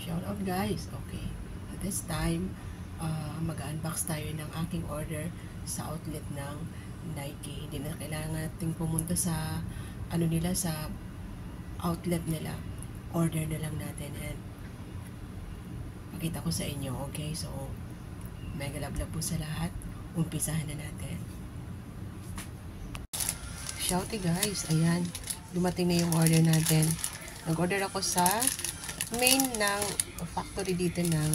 Shout out guys. Okay. At this time, mag-unbox tayo ng aking order sa outlet ng Nike. Hindi na kailangan nating pumunta sa ano nila, sa outlet nila. Order na lang natin and pakita ko sa inyo. Okay, so mega love po sa lahat. Umpisahan na natin. Shouty guys, ayan, dumating na yung order natin. Nag-order ako sa main ng factory dito ng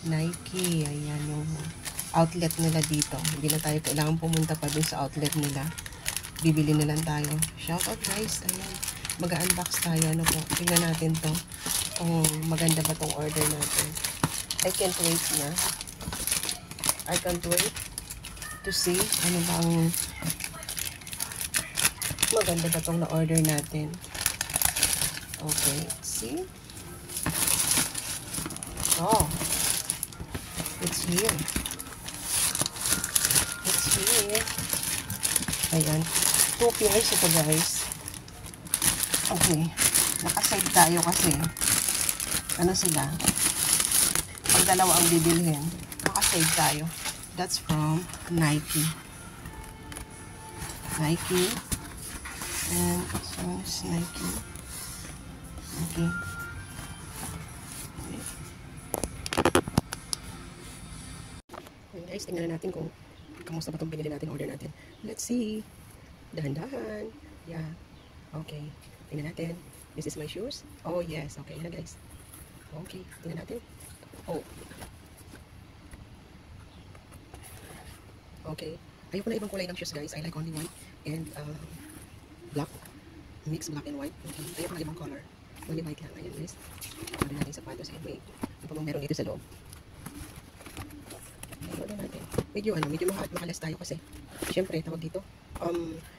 Nike. Ayan yung outlet nila dito. Hindi na tayo kailangan pumunta pa dun sa outlet nila. Bibili na lang tayo. Shoutout guys, ayan. Mag-unbox tayo. Ano po, tingnan natin to. Kung maganda ba tong order natin. I can't wait na. I can't wait to see ano bang maganda ba tong na-order natin. Okay, see? Oh, it's here. It's here. Ayan. 2 pairs ito guys. Okay. Nakaside tayo kasi ano sila? Pag dalawa ang bibilhin, nakaside tayo. That's from Nike. Nike. And so it's Nike. Okay. Guys, tingnan natin kung kamusta ba itong binili natin, order natin. Let's see. Dahan-dahan. Yeah. Okay. Tingnan natin. This is my shoes. Oh, yes. Okay na, guys. Okay. Tingnan natin. Oh. Okay. Ayoko na ibang kulay ng shoes, guys. I like only white and black. Mix black and white. Okay. Ayoko na ibang color. Only white lang. Ayan, guys. Order natin sapatos. Anyway. Ano pa bang meron dito sa loob? Medyo makalas tayo kasi syempre tawag dito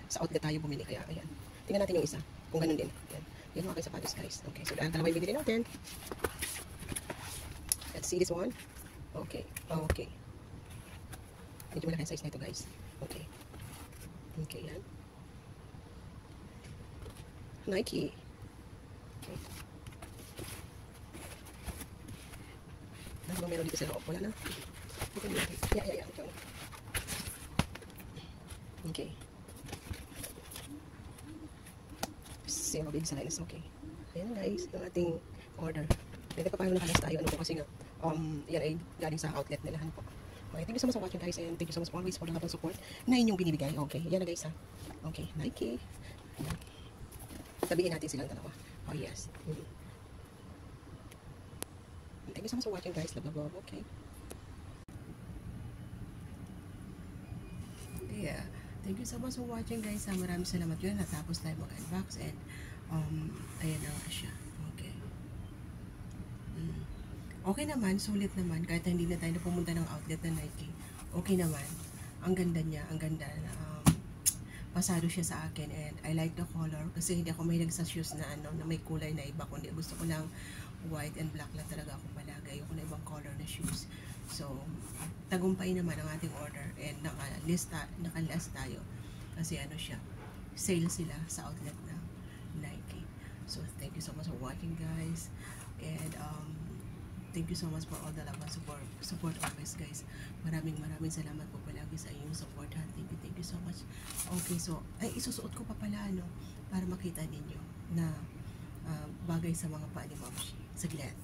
sa outlet tayo bumili, kaya ayan, tingnan natin yung isa kung ganun din. Ayan, yan mga aking sapatos guys. Okay, so dalawa yung bibili natin. Let's see this one. Okay, okay, medyo malaki ang size na ito guys. Okay, okay, yan Nike. Okay, ano ba meron dito sa loob? Wala na. Yeah. Okay. Zero big size. Okay. Ayan guys, yung ating order. Pwede pa paano nakalas tayo. Ano po kasi nga, yan ay galing sa outlet nila. Ano po. Okay, thank you so much for watching guys, and thank you so much always for the love and support na inyong binibigay. Okay, yan na guys ha. Okay, Nike. Sabihin natin silang dalawa. Oh yes. Thank you so much for watching guys. Love. Okay. Yeah. Thank you so much for watching guys. Maraming salamat yun. Natapos tayo mag-unbox and ayan na nga siya. Okay. Okay naman, sulit naman. Kahit hindi na tayo pumunta ng outlet na Nike. Okay naman. Ang ganda niya. Ang ganda na pasado siya sa akin and I like the color kasi hindi ako mahilig sa shoes na ano na may kulay na iba, kundi gusto ko lang white and black lang talaga ako palagi. Ayoko na ibang color na shoes. So, tagumpay naman ang ating order and naka-last tayo kasi ano siya, sale sila sa outlet ng Nike. So, thank you so much for watching guys and thank you so much for all the love and support always guys. Maraming salamat po palagi sa inyong support ha. Thank you so much. Okay, so ay isusuot ko pa pala ano para makita ninyo na bagay sa mga paa ni Momshi. Saglit.